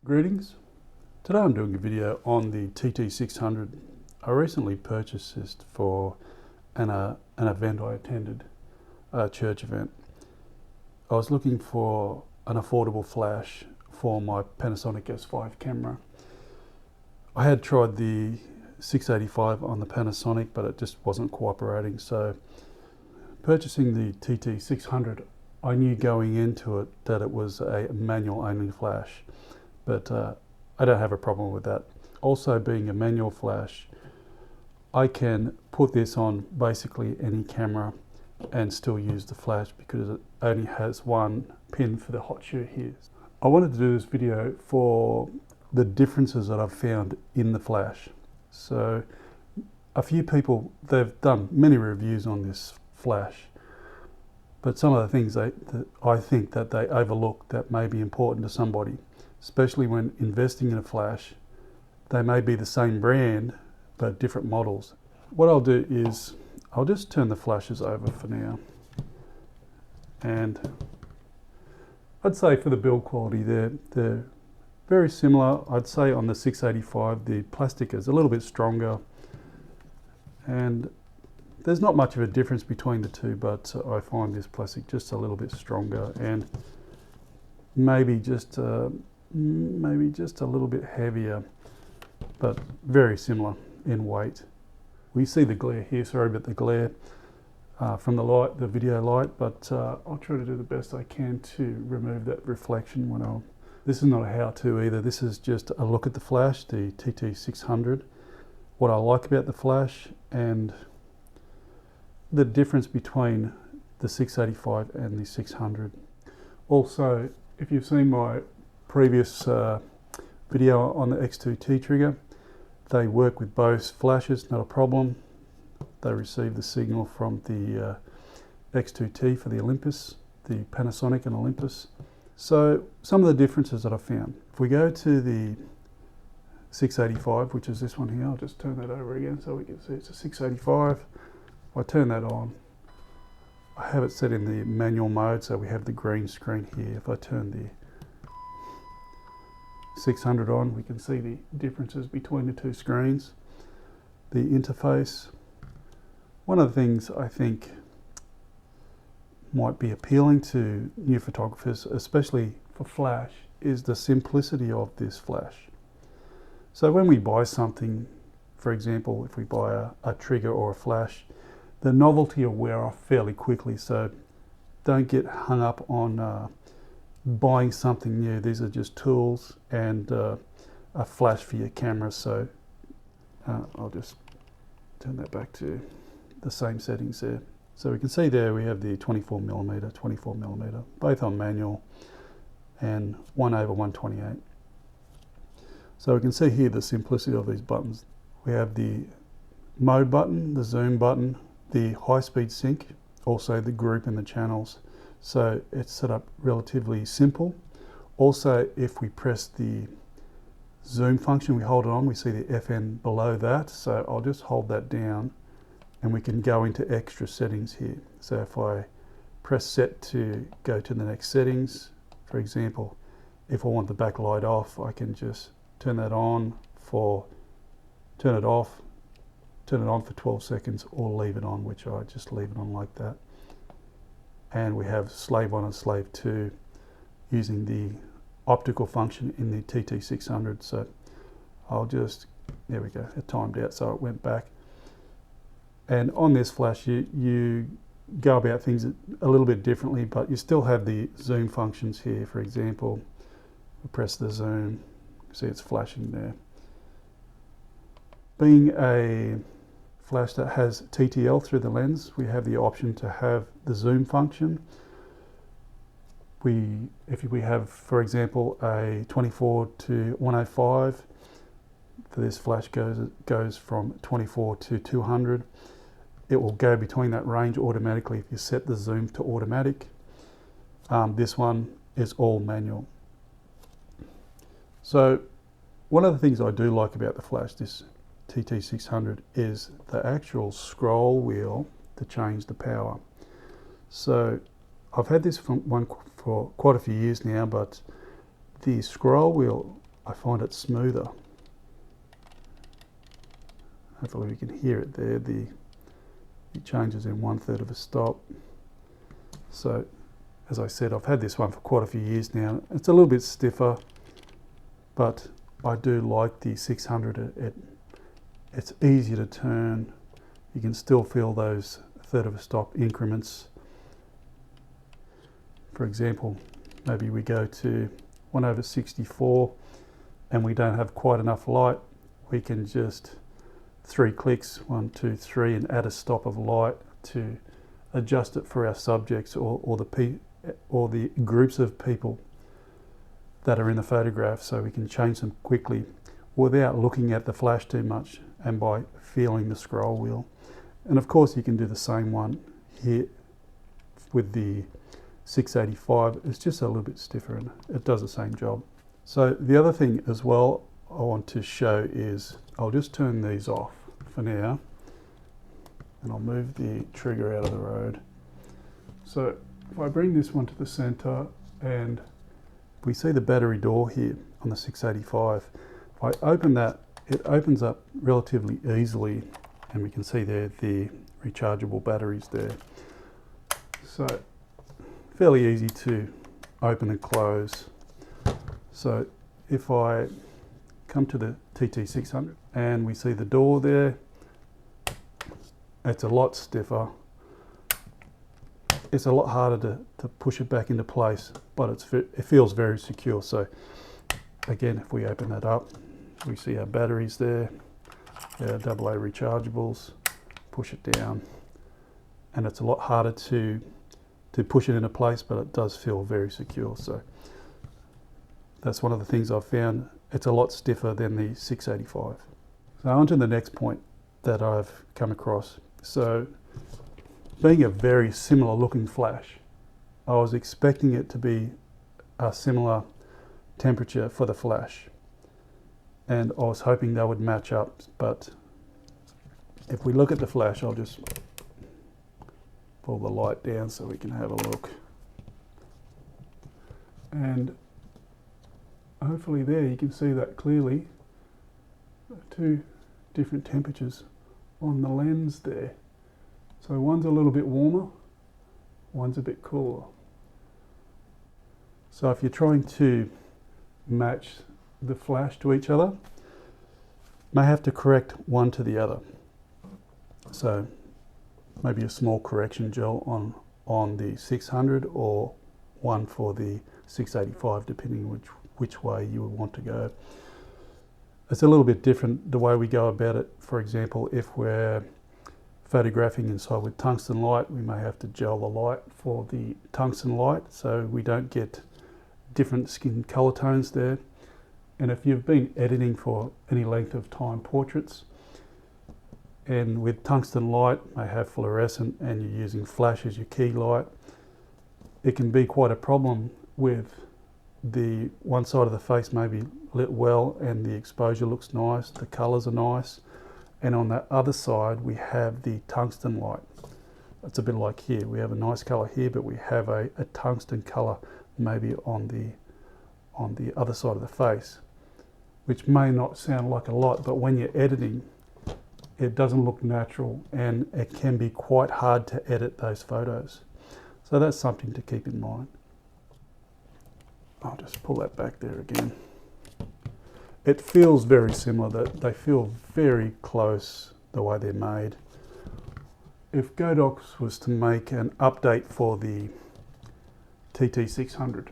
Greetings. Today I'm doing a video on the TT600. I recently purchased this for an event I attended, a church event. I was looking for an affordable flash for my Panasonic S5 camera. I had tried the 685 on the Panasonic, but it just wasn't cooperating. So purchasing the TT600, I knew going into it that it was a manual only flash. But I don't have a problem with that. Also, being a manual flash, I can put this on basically any camera and still use the flash because it only has one pin for the hot shoe here. I wanted to do this video for the differences that I've found in the flash. So a few people, they've done many reviews on this flash, but some of the things that I think that they overlook that may be important to somebody, especially when investing in a flash. They may be the same brand, but different models. What I'll do is, I'll just turn the flashes over for now. And I'd say for the build quality, they're very similar. I'd say on the 685, the plastic is a little bit stronger. And there's not much of a difference between the two, but I find this plastic just a little bit stronger and maybe just a little bit heavier, but very similar in weight. We see the glare here, sorry about the glare from the light, the video light, but I'll try to do the best I can to remove that reflection when this is not a how-to either, this is just a look at the flash, the TT600, what I like about the flash and the difference between the 685 and the 600. Also, if you've seen my previous video on the X2T trigger, they work with both flashes, not a problem. They receive the signal from the X2T for the Olympus, the Panasonic and Olympus. So some of the differences that I found. If we go to the 685, which is this one here, I'll just turn that over again so we can see it's a 685. If I turn that on, I have it set in the manual mode, so we have the green screen here. If I turn the 600 on, we can see the differences between the two screens. The interface. One of the things I think might be appealing to new photographers, especially for flash, is the simplicity of this flash. So when we buy something, for example, if we buy a trigger or a flash, the novelty will wear off fairly quickly, so don't get hung up on buying something new. These are just tools and a flash for your camera. So I'll just turn that back to the same settings there. So we can see there we have the 24mm, both on manual and 1/128. So we can see here the simplicity of these buttons. We have the mode button, the zoom button, the high-speed sync, also the group and the channels. So it's set up relatively simple. Also, if we press the zoom function, we hold it on, we see the FN below that. So I'll just hold that down and we can go into extra settings here. So if I press set to go to the next settings, for example, if I want the backlight off, I can just turn that on turn it off, turn it on for 12 seconds or leave it on, which I just leave it on like that. And we have slave 1 and slave 2 using the optical function in the TT600. So I'll just, there we go, it timed out so it went back. And on this flash you go about things a little bit differently, but you still have the zoom functions here. For example, we press the zoom, see it's flashing there. Being a flash that has TTL through the lens, we have the option to have the zoom function. If we have, for example, a 24 to 105, for this flash goes from 24 to 200. It will go between that range automatically if you set the zoom to automatic. This one is all manual. So one of the things I do like about the flash, this TT600, is the actual scroll wheel to change the power. So I've had this for quite a few years now, but the scroll wheel I find it smoother. Hopefully we can hear it there. It changes in 1/3 of a stop. So as I said, I've had this one for quite a few years now. It's a little bit stiffer, but I do like the 600. It's easy to turn. You can still feel those 1/3 of a stop increments. For example, maybe we go to 1/64 and we don't have quite enough light. We can just 3 clicks, 1, 2, 3, and add a stop of light to adjust it for our subjects or the groups of people that are in the photograph, so we can change them quickly without looking at the flash too much and by feeling the scroll wheel. And of course you can do the same one here with the 685. It's just a little bit stiffer and it does the same job. So the other thing as well I want to show is, I'll just turn these off for now and I'll move the trigger out of the road. So if I bring this one to the center and we see the battery door here on the 685, if I open that, it opens up relatively easily and we can see there the rechargeable batteries there. So fairly easy to open and close. So if I come to the TT600 and we see the door there, it's a lot stiffer. It's a lot harder to push it back into place, but it feels very secure. So again, if we open that up, we see our batteries there, our AA rechargeables, push it down, and it's a lot harder to push it into place, but it does feel very secure. So that's one of the things I've found. It's a lot stiffer than the 685. So on to the next point that I've come across. So being a very similar looking flash, I was expecting it to be a similar temperature for the flash, and I was hoping they would match up, but if we look at the flash, I'll just pull the light down so we can have a look, and hopefully there you can see that clearly, 2 different temperatures on the lens there. So one's a little bit warmer, one's a bit cooler. So if you're trying to match the flash to each other, may have to correct one to the other. So maybe a small correction gel on the 600 or one for the 685, depending which way you would want to go. It's a little bit different the way we go about it. For example, if we're photographing inside with tungsten light, we may have to gel the light for the tungsten light so we don't get different skin color tones there. And if you've been editing for any length of time portraits, and with tungsten light may have fluorescent and you're using flash as your key light, it can be quite a problem with the one side of the face may be lit well and the exposure looks nice, the colors are nice, and on the other side we have the tungsten light. It's a bit like here, we have a nice color here, but we have a tungsten color maybe on the other side of the face, which may not sound like a lot, but when you're editing, it doesn't look natural and it can be quite hard to edit those photos. So that's something to keep in mind. I'll just pull that back there again. It feels very similar, that they feel very close the way they're made. If Godox was to make an update for the TT600,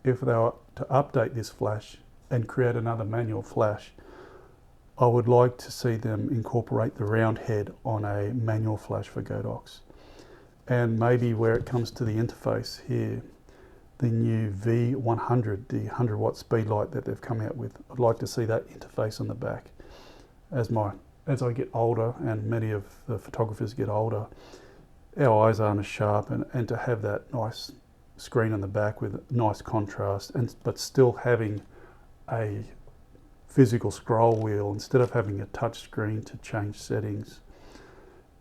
if they were to update this flash and create another manual flash, I would like to see them incorporate the round head on a manual flash for Godox. And maybe where it comes to the interface here, the new V100, the 100 watt speed light that they've come out with, I'd like to see that interface on the back. As I get older, and many of the photographers get older, our eyes aren't as sharp, and to have that nice screen on the back with nice contrast, but still having a physical scroll wheel instead of having a touch screen to change settings.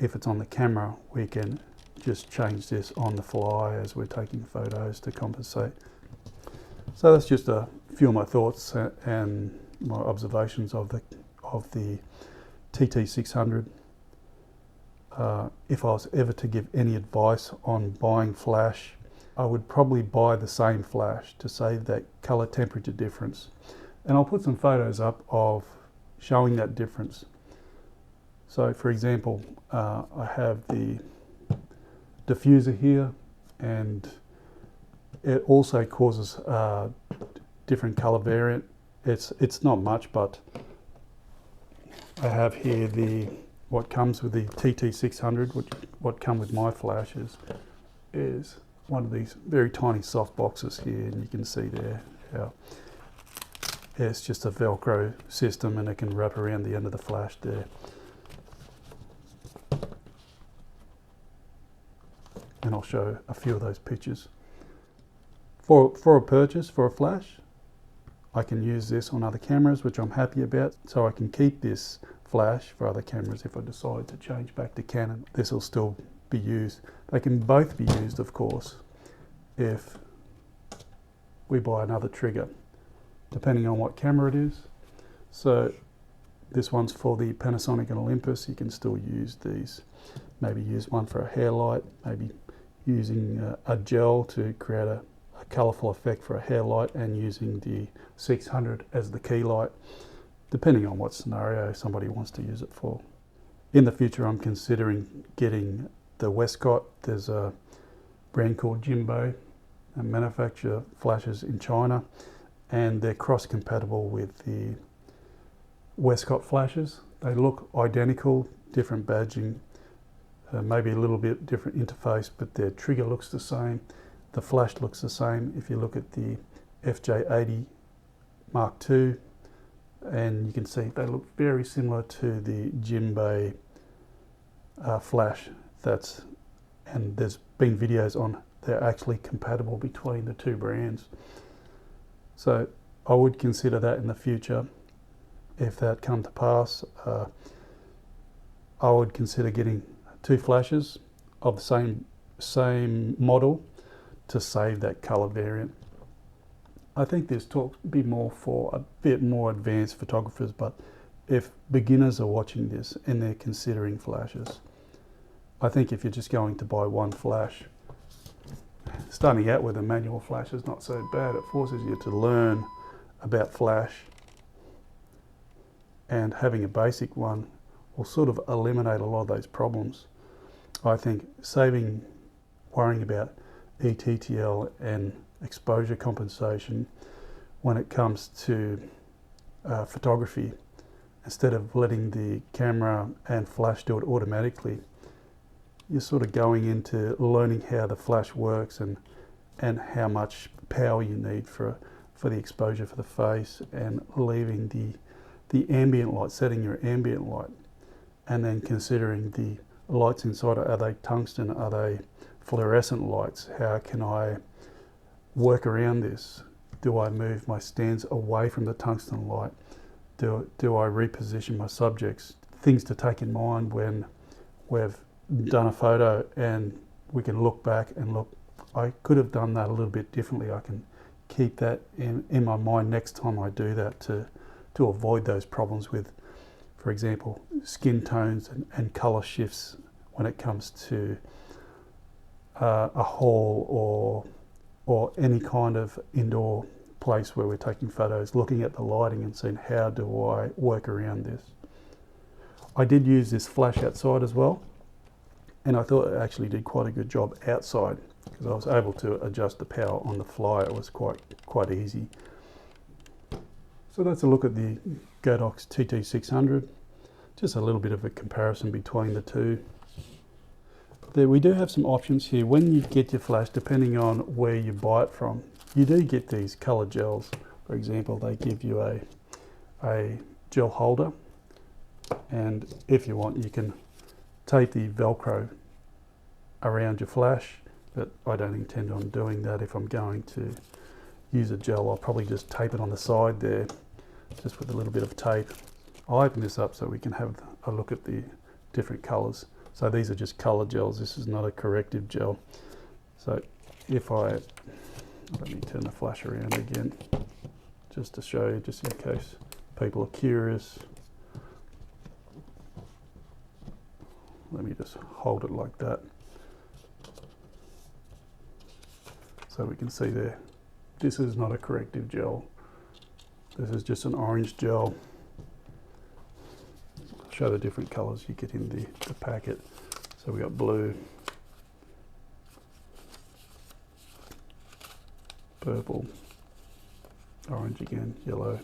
If it's on the camera, we can just change this on the fly as we're taking photos to compensate. So that's just a few of my thoughts and my observations of the TT600. If I was ever to give any advice on buying flash, I would probably buy the same flash to save that color temperature difference. And I'll put some photos up of showing that difference. So for example, I have the diffuser here, and it also causes different color variant. It's not much, but I have here what comes with the TT600, what come with my flashes is one of these very tiny soft boxes here, and you can see there how it's just a Velcro system, and it can wrap around the end of the flash there. And I'll show a few of those pictures. For a purchase, for a flash, I can use this on other cameras, which I'm happy about. So I can keep this flash for other cameras if I decide to change back to Canon. This will still be used. They can both be used, of course, if we buy another trigger, depending on what camera it is. So this one's for the Panasonic and Olympus. You can still use these. Maybe use one for a hair light, maybe using a gel to create a colourful effect for a hair light, and using the 600 as the key light, depending on what scenario somebody wants to use it for. In the future, I'm considering getting the Westcott. There's a brand called Jimbo and manufacture flashes in China, and they're cross-compatible with the Westcott flashes. They look identical, different badging, maybe a little bit different interface, but their trigger looks the same. The flash looks the same. If you look at the FJ80 Mark II, and you can see they look very similar to the Jimbo flash. And there's been videos on they're actually compatible between the two brands. So I would consider that in the future. If that come to pass, I would consider getting two flashes of the same model to save that color variant. I think this talk be more for a bit more advanced photographers, but if beginners are watching this and they're considering flashes, I think if you're just going to buy one flash, starting out with a manual flash is not so bad. It forces you to learn about flash, and having a basic one will sort of eliminate a lot of those problems. I think worrying about ETTL and exposure compensation when it comes to photography, instead of letting the camera and flash do it automatically, you're sort of going into learning how the flash works and how much power you need for the exposure for the face, and leaving the ambient light, setting your ambient light, and then considering the lights inside it. Are they tungsten? Are they fluorescent lights? How can I work around this? Do I move my stands away from the tungsten light? Do I reposition my subjects? Things to take in mind when we've done a photo and we can look back and look, I could have done that a little bit differently. I can keep that in my mind next time I do that to avoid those problems with, for example, skin tones and color shifts when it comes to a hall or any kind of indoor place where we're taking photos, looking at the lighting and seeing how do I work around this. I did use this flash outside as well, and I thought it actually did quite a good job outside, because I was able to adjust the power on the fly. It was quite easy. So that's a look at the Godox TT600. Just a little bit of a comparison between the two. We do have some options here. When you get your flash, depending on where you buy it from, you do get these color gels. For example, they give you a gel holder, and if you want, you can tape the Velcro around your flash, but I don't intend on doing that. If I'm going to use a gel, I'll probably just tape it on the side there, just with a little bit of tape. I'll open this up so we can have a look at the different colors. So these are just color gels. This is not a corrective gel. So if I'll Let me turn the flash around again, just to show you, just in case people are curious. Let me just hold it like that, so we can see there. This is not a corrective gel. This is just an orange gel. I'll show the different colours you get in the packet. So we got blue, purple, orange again, yellow.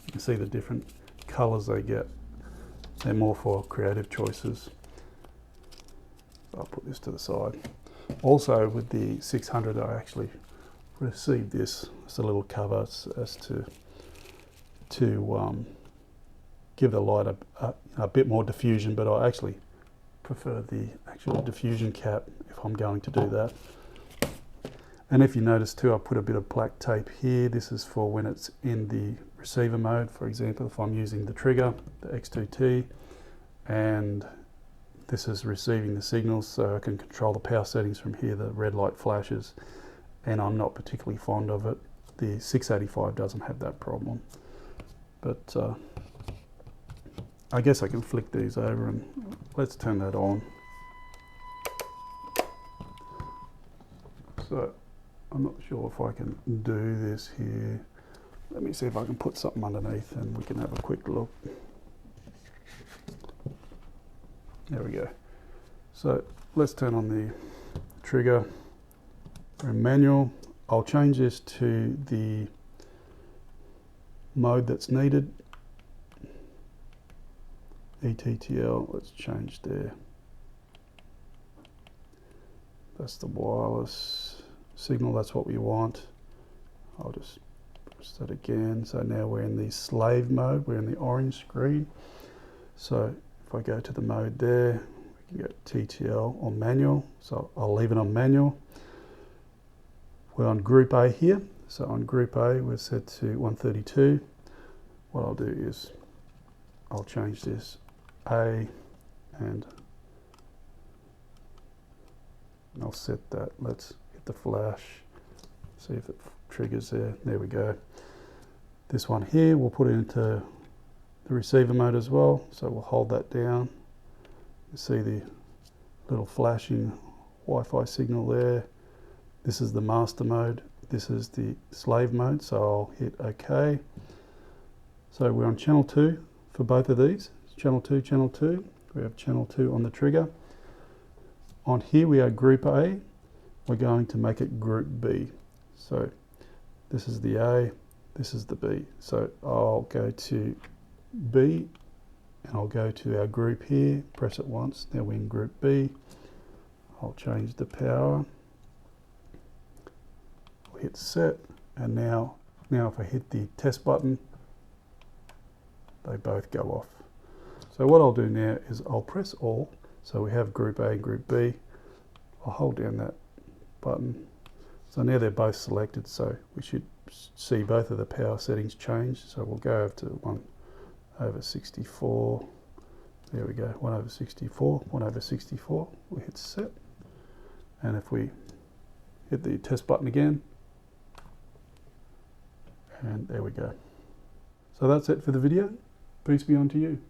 You can see the different colours they get. They're more for creative choices. I'll put this to the side. Also with the 600 I actually received this. It's a little cover as to give the light a bit more diffusion, but I actually prefer the actual diffusion cap if I'm going to do that. And if you notice too, I put a bit of black tape here. This is for when it's in the receiver mode. For example, if I'm using the trigger, the X2T, and this is receiving the signals, so I can control the power settings from here. The red light flashes, and I'm not particularly fond of it. The 685 doesn't have that problem. But I guess I can flick these over, and let's turn that on. So I'm not sure if I can do this here. Let me see if I can put something underneath and we can have a quick look. There we go. So let's turn on the trigger. We're in manual. I'll change this to the mode that's needed. ETTL, let's change there. That's the wireless signal, that's what we want. I'll just press that again. So now we're in the slave mode, we're in the orange screen. So if I go to the mode there, we can go TTL on manual. So I'll leave it on manual. We're on group A here. So on group A, we're set to 132. What I'll do is I'll change this A, and I'll set that. Let's hit the flash, see if it triggers there. There we go. This one here, we'll put it into the receiver mode as well. So we'll hold that down. You see the little flashing Wi-Fi signal there. This is the master mode. This is the slave mode. So I'll hit OK. So we're on channel 2 for both of these. Channel 2, channel 2. We have channel 2 on the trigger. On here we are group A. We're going to make it group B. So this is the A, this is the B. So I'll go to B, and I'll go to our group here, press it once. Now we're in group B. I'll change the power. I'll hit set, and now if I hit the test button, they both go off. So what I'll do now is I'll press all. So we have group A and group B. I'll hold down that button. So now they're both selected, so we should see both of the power settings change. So we'll go over to 1/64. There we go, 1/64, 1/64. We hit set. And if we hit the test button again, and there we go. So that's it for the video. Peace be unto you.